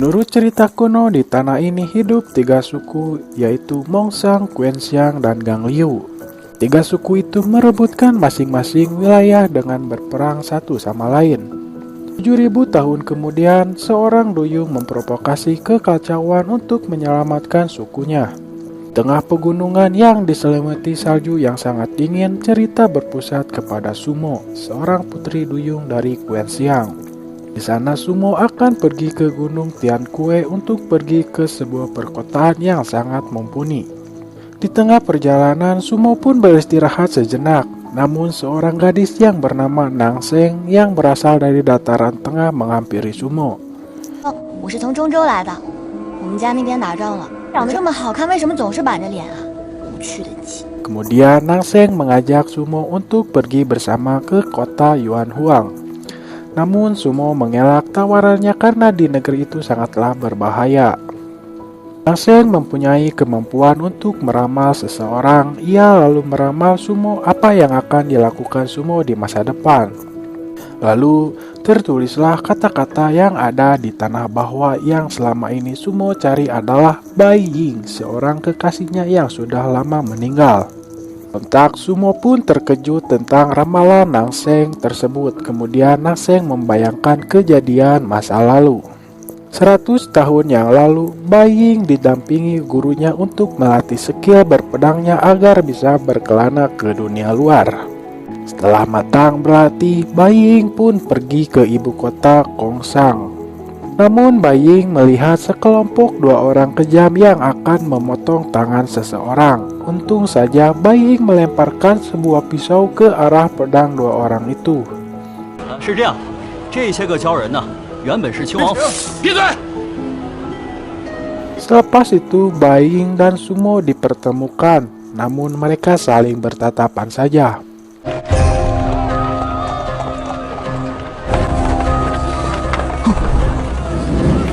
Menurut cerita kuno, di tanah ini hidup 3 suku, yaitu Mongsang, Quenxiang, dan Gangliu. 3 suku itu merebutkan masing-masing wilayah dengan berperang satu sama lain. 7.000 tahun kemudian, seorang duyung memprovokasi kekacauan untuk menyelamatkan sukunya. Di tengah pegunungan yang diselimuti salju yang sangat dingin, cerita berpusat kepada Sumo, seorang putri duyung dari Quenxiang. Di sana Sumo akan pergi ke Gunung Tiankue untuk pergi ke sebuah perkotaan yang sangat mumpuni. Di tengah perjalanan, Sumo pun beristirahat sejenak. Namun seorang gadis yang bernama Nangseng yang berasal dari dataran tengah menghampiri Sumo. 我是从中州来的，我们家那边打仗了，长得这么好看，为什么总是板着脸啊？无趣的鸡。 Kemudian Nangseng mengajak Sumo untuk pergi bersama ke kota Yuanhuang. Namun Sumo mengelak tawarannya karena di negeri itu sangatlah berbahaya. Nangseng mempunyai kemampuan untuk meramal seseorang. Ia lalu meramal Sumo apa yang akan dilakukan Sumo di masa depan. Lalu tertulislah kata-kata yang ada di tanah bahwa yang selama ini Sumo cari adalah Bai Ying, seorang kekasihnya yang sudah lama meninggal. Sontak Sumo pun terkejut tentang ramalan Nangseng tersebut. Kemudian Nangseng membayangkan kejadian masa lalu. 100 tahun yang lalu, Bai Ying didampingi gurunya untuk melatih skill berpedangnya agar bisa berkelana ke dunia luar. Setelah matang berlatih, Bai Ying pun pergi ke ibu kota Kongsang. Namun Bai Ying melihat sekelompok 2 orang kejam yang akan memotong tangan seseorang. Untung saja Bai Ying melemparkan sebuah pisau ke arah pedang 2 orang itu. 是这样，这些个鲛人呢，原本是秦王。闭嘴！ Selepas itu Bai Ying dan Sumo dipertemukan, namun mereka saling bertatapan saja.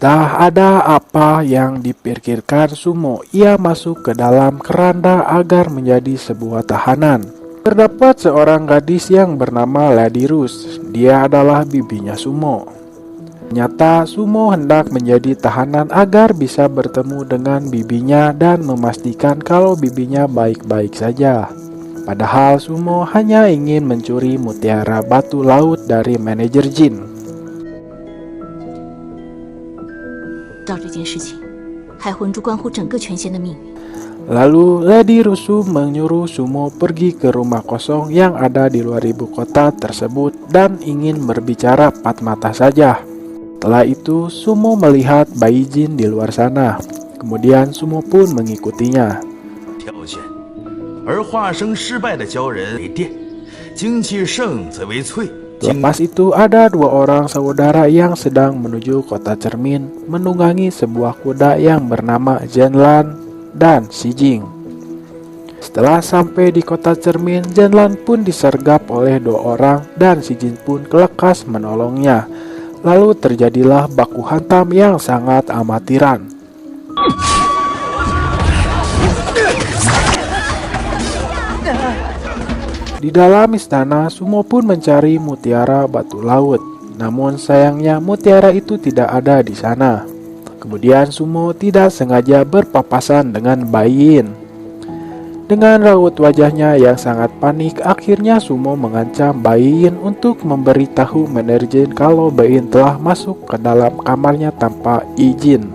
Tak ada apa yang dipikirkan Sumo. Ia masuk ke dalam keranda agar menjadi sebuah tahanan. Terdapat seorang gadis yang bernama Lady Rus. Dia adalah bibinya Sumo. Ternyata Sumo hendak menjadi tahanan agar bisa bertemu dengan bibinya dan memastikan kalau bibinya baik-baik saja. Padahal Sumo hanya ingin mencuri mutiara batu laut dari manajer Jin. 到这件事情，还魂珠关乎整个权贤的命运。 Lalu Lady Rusu menyuruh Sumo pergi ke rumah kosong yang ada di luar ibu kota tersebut dan ingin berbicara 4 mata saja. Setelah itu Sumo melihat Bai Jin di luar sana. Kemudian Sumo pun mengikutinya. 挑选，而化生失败的鲛人为殿，精气盛则为翠。 Lepas itu ada 2 orang saudara yang sedang menuju kota cermin menunggangi sebuah kuda yang bernama Zhenlan dan Xijing. Setelah sampai di kota cermin, Zhenlan pun disergap oleh 2 orang dan Xijing pun kelekas menolongnya. Lalu terjadilah baku hantam yang sangat amatiran. Di dalam istana, Sumo pun mencari mutiara batu laut. Namun sayangnya mutiara itu tidak ada di sana. Kemudian Sumo tidak sengaja berpapasan dengan Bai Yin. Dengan raut wajahnya yang sangat panik, akhirnya Sumo mengancam Bai Yin untuk memberitahu manajer kalau Bai Yin telah masuk ke dalam kamarnya tanpa izin.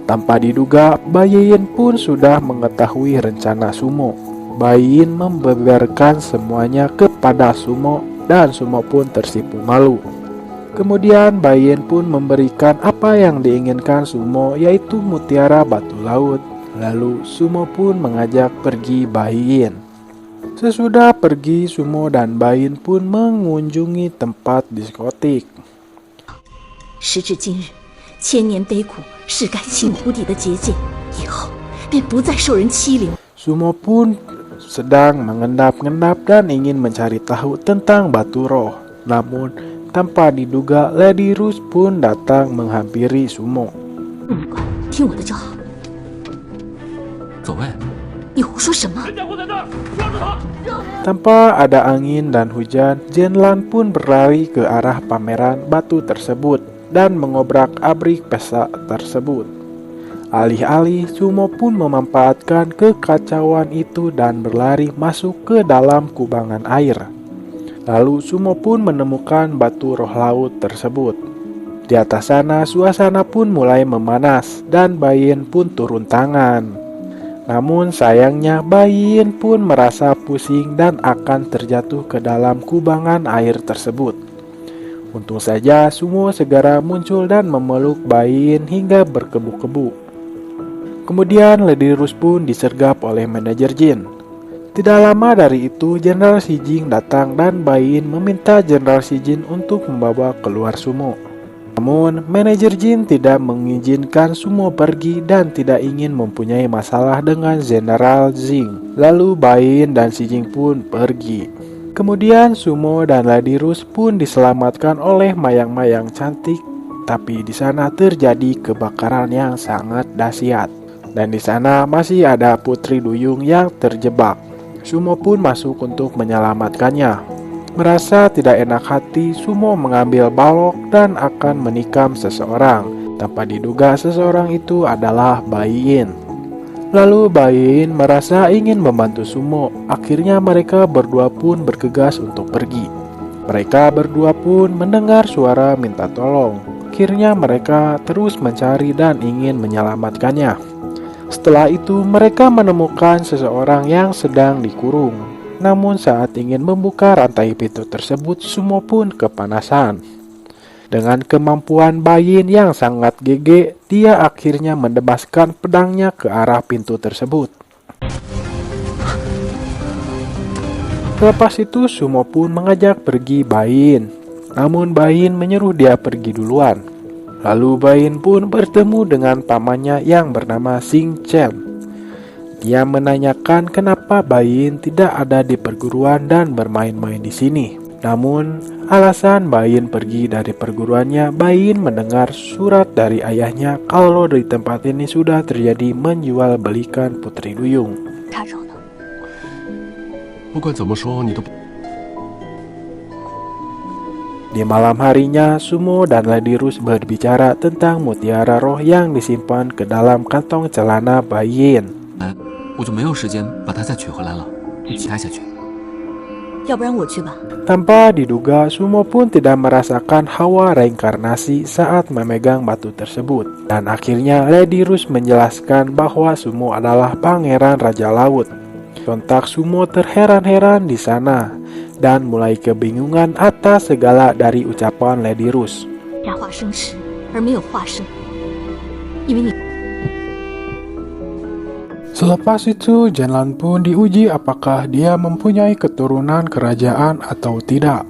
Tanpa diduga, Bai Yin pun sudah mengetahui rencana Sumo. Bai Yin membeberkan semuanya kepada Sumo dan Sumo pun tersipu malu. Kemudian Bai Yin pun memberikan apa yang diinginkan Sumo, yaitu mutiara batu laut. Lalu Sumo pun mengajak pergi Bai Yin. Sesudah pergi, Sumo dan Bai Yin pun mengunjungi tempat diskotik. 时至今日，千年悲苦是该幸无底的结界，以后便不再受人欺凌。 Sumo pun sedang mengendap-endap dan ingin mencari tahu tentang batu roh. Namun tanpa diduga Lady Rus pun datang menghampiri Sumo. 听我的就好。走位。你胡说什么？ Tanpa ada angin dan hujan, Zhenlan pun berlari ke arah pameran batu tersebut. dan mengobrak-abrik pesta tersebut. Alih-alih, Sumo pun memanfaatkan kekacauan itu dan berlari masuk ke dalam kubangan air. Lalu Sumo pun menemukan batu roh laut tersebut. Di atas sana suasana pun mulai memanas dan Baiyin pun turun tangan. Namun sayangnya Baiyin pun merasa pusing dan akan terjatuh ke dalam kubangan air tersebut. Untung saja Sumo segera muncul dan memeluk Baiyin hingga berkebu-kebu. Kemudian Ledirus pun disergap oleh manajer Jin. Tidak lama dari itu Jenderal Shijing datang dan Baiyin meminta Jenderal Shijing untuk membawa keluar Sumo. Namun, manajer Jin tidak mengizinkan Sumo pergi dan tidak ingin mempunyai masalah dengan Jenderal Jing. Lalu Baiyin dan Shijing pun pergi. Kemudian Sumo dan Ledirus pun diselamatkan oleh mayang-mayang cantik, tapi di sana terjadi kebakaran yang sangat dahsyat. Dan di sana masih ada Putri Duyung yang terjebak. Sumo pun masuk untuk menyelamatkannya. Merasa tidak enak hati, Sumo mengambil balok dan akan menikam seseorang. Tanpa diduga seseorang itu adalah Baiyin. Lalu Baiyin merasa ingin membantu Sumo. Akhirnya mereka berdua pun bergegas untuk pergi. Mereka berdua pun mendengar suara minta tolong. Akhirnya mereka terus mencari dan ingin menyelamatkannya. Setelah itu mereka menemukan seseorang yang sedang dikurung. Namun saat ingin membuka rantai pintu tersebut, Sumo pun kepanasan. Dengan kemampuan Baiyin yang sangat gege, dia akhirnya mendebaskan pedangnya ke arah pintu tersebut. Lepas itu Sumo pun mengajak pergi Baiyin. Namun Baiyin menyuruh dia pergi duluan. Lalu Baiyin pun bertemu dengan pamannya yang bernama Xing Chen. Dia menanyakan kenapa Baiyin tidak ada di perguruan dan bermain-main di sini. Namun, alasan Baiyin pergi dari perguruannya, Baiyin mendengar surat dari ayahnya kalau di tempat ini sudah terjadi menjual belikan Putri Duyung. Di malam harinya, Sumo dan Ledirus berbicara tentang mutiara roh yang disimpan ke dalam kantong celana Baiyin. 我就没有时间把它再取回来了，一起拆下去。要不然我去吧。 Tanpa diduga, Sumo pun tidak merasakan hawa reinkarnasi saat memegang batu tersebut. Dan akhirnya Ledirus menjelaskan bahwa Sumo adalah pangeran Raja Laut. Sontak Sumo terheran-heran di sana dan mulai kebingungan atas segala dari ucapan Ledirus. 假化生时而没有化生，因为你。 Selepas itu, Zhenlan pun diuji apakah dia mempunyai keturunan kerajaan atau tidak.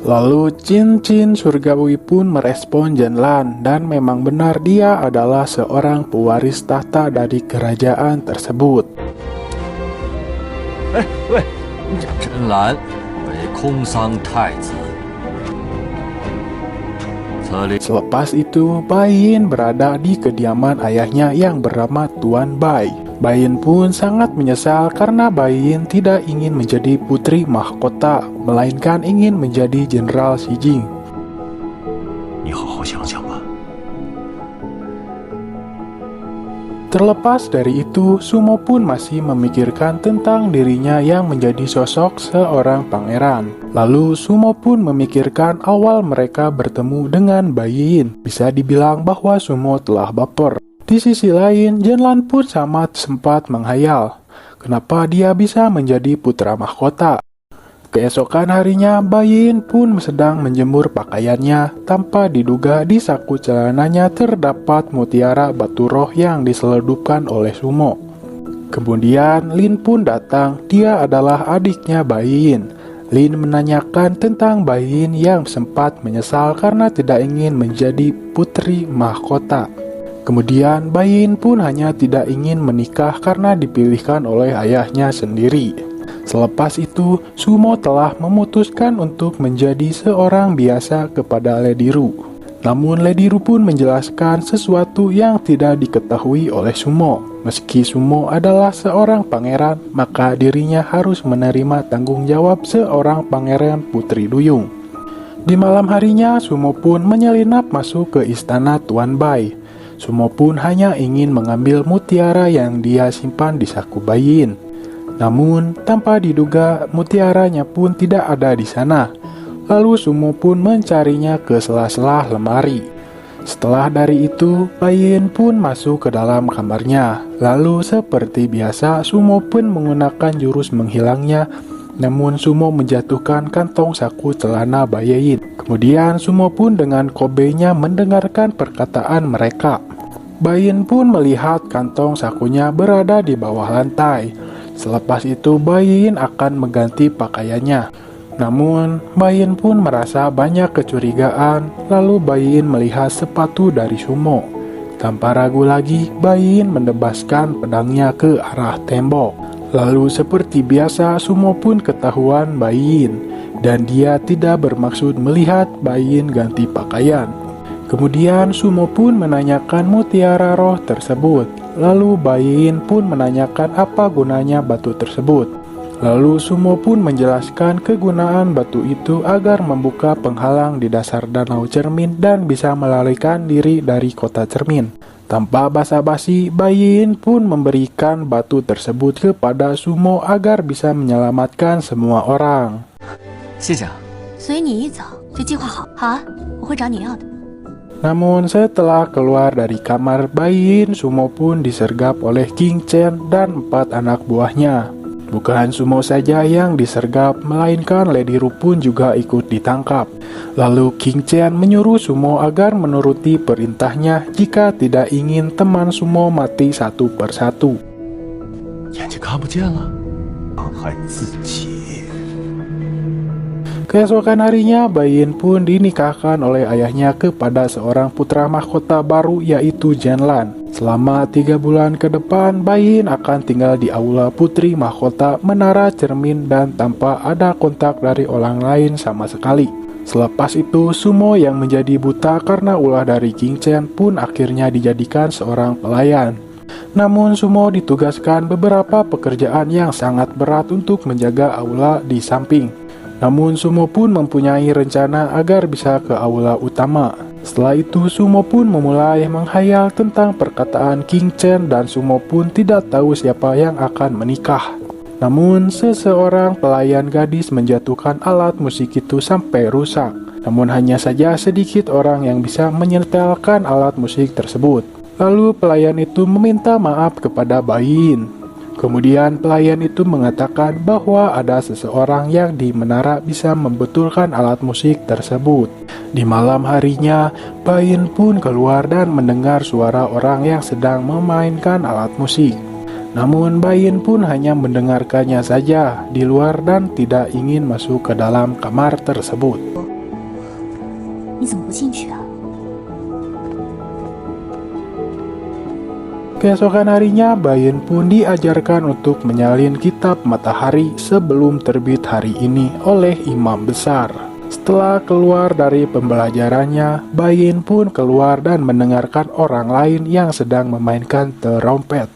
Lalu Cincin Surgawi pun merespon Zhenlan dan memang benar dia adalah seorang pewaris tahta dari kerajaan tersebut. 真兰为空桑太子。 Selepas itu, Baiyin berada di kediaman ayahnya yang bernama Tuan Bai. Baiyin pun sangat menyesal karena Baiyin tidak ingin menjadi putri mahkota, melainkan ingin menjadi Jenderal Shijing. 你好好想想吧。 Terlepas dari itu, Sumo pun masih memikirkan tentang dirinya yang menjadi sosok seorang pangeran. Lalu Sumo pun memikirkan awal mereka bertemu dengan Baiyin. Bisa dibilang bahwa Sumo telah baper. Di sisi lain, Zhenlan pun sempat menghayal. Kenapa dia bisa menjadi putra mahkota? Keesokan harinya, Baiyin pun sedang menjemur pakaiannya. Tanpa diduga di saku celananya terdapat mutiara batu roh yang diselundupkan oleh Sumo. Kemudian Lin pun datang. Dia adalah adiknya Baiyin. Lin menanyakan tentang Baiyin yang sempat menyesal karena tidak ingin menjadi putri mahkota. Kemudian Baiyin pun hanya tidak ingin menikah karena dipilihkan oleh ayahnya sendiri. Selepas itu, Sumo telah memutuskan untuk menjadi seorang biasa kepada Lediru. Namun Lediru pun menjelaskan sesuatu yang tidak diketahui oleh Sumo. Meski Sumo adalah seorang pangeran, maka dirinya harus menerima tanggung jawab seorang pangeran Putri Duyung. Di malam harinya, Sumo pun menyelinap masuk ke istana Tuan Bai. Sumo pun hanya ingin mengambil mutiara yang dia simpan di saku Baiyin. Namun, tanpa diduga, mutiaranya pun tidak ada di sana. Lalu Sumo pun mencarinya ke sela-sela lemari. Setelah dari itu, Baiyin pun masuk ke dalam kamarnya. Lalu seperti biasa, Sumo pun menggunakan jurus menghilangnya. Namun Sumo menjatuhkan kantong saku celana Baiyin. Kemudian Sumo pun dengan kobenya mendengarkan perkataan mereka. Baiyin pun melihat kantong sakunya berada di bawah lantai. Selepas itu Baiyin akan mengganti pakaiannya. Namun Baiyin pun merasa banyak kecurigaan. Lalu Baiyin melihat sepatu dari Sumo. Tanpa ragu lagi, Baiyin menebaskan pedangnya ke arah tembok. Lalu seperti biasa Sumo pun ketahuan Baiyin dan dia tidak bermaksud melihat Baiyin ganti pakaian. Kemudian Sumo pun menanyakan mutiara roh tersebut. Lalu Baiyin pun menanyakan apa gunanya batu tersebut. Lalu Sumo pun menjelaskan kegunaan batu itu agar membuka penghalang di dasar danau cermin dan bisa melarikan diri dari kota cermin. Tanpa basa-basi, Baiyin pun memberikan batu tersebut kepada Sumo agar bisa menyelamatkan semua orang. 谢谢啊。随你一走，就计划好。好啊，我会找你要的。 Namun setelah keluar dari kamar Baiyin, Sumo pun disergap oleh King Chen dan 4 anak buahnya. Bukan Sumo saja yang disergap, melainkan Lady Ru pun juga ikut ditangkap. Lalu King Chen menyuruh Sumo agar menuruti perintahnya jika tidak ingin teman Sumo mati satu persatu. 眼睛看不见了。 害自己。 Keesokan harinya, Baiyin pun dinikahkan oleh ayahnya kepada seorang putra mahkota baru yaitu Jianlan. Selama 3 bulan ke depan, Baiyin akan tinggal di aula putri mahkota menara cermin dan tanpa ada kontak dari orang lain sama sekali. Selepas itu, Sumo yang menjadi buta karena ulah dari King Chen pun akhirnya dijadikan seorang pelayan. Namun Sumo ditugaskan beberapa pekerjaan yang sangat berat untuk menjaga aula di samping. Namun Sumo pun mempunyai rencana agar bisa ke aula utama. Setelah itu Sumo pun memulai menghayal tentang perkataan King Chen dan Sumo pun tidak tahu siapa yang akan menikah. Namun seseorang pelayan gadis menjatuhkan alat musik itu sampai rusak. Namun hanya saja sedikit orang yang bisa menyetelkan alat musik tersebut. Lalu pelayan itu meminta maaf kepada Baiyin. Kemudian pelayan itu mengatakan bahwa ada seseorang yang di menara bisa membetulkan alat musik tersebut. Di malam harinya, Baiyin pun keluar dan mendengar suara orang yang sedang memainkan alat musik. Namun Baiyin pun hanya mendengarkannya saja di luar dan tidak ingin masuk ke dalam kamar tersebut. 你怎么不进去啊？ Keesokan harinya, Baiyin pun diajarkan untuk menyalin kitab matahari sebelum terbit hari ini oleh imam besar. Setelah keluar dari pembelajarannya, Baiyin pun keluar dan mendengarkan orang lain yang sedang memainkan terompet.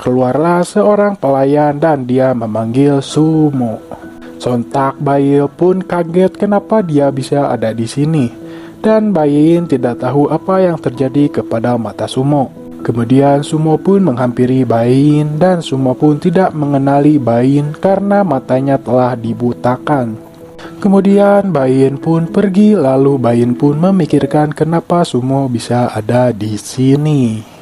Keluarlah seorang pelayan dan dia memanggil Sumo. Sontak Baiyin pun kaget kenapa dia bisa ada di sini. Dan Baiyin tidak tahu apa yang terjadi kepada mata Sumo. Kemudian Sumo pun menghampiri Baiyin dan Sumo pun tidak mengenali Baiyin karena matanya telah dibutakan. Kemudian Baiyin pun pergi lalu Baiyin pun memikirkan kenapa Sumo bisa ada di sini.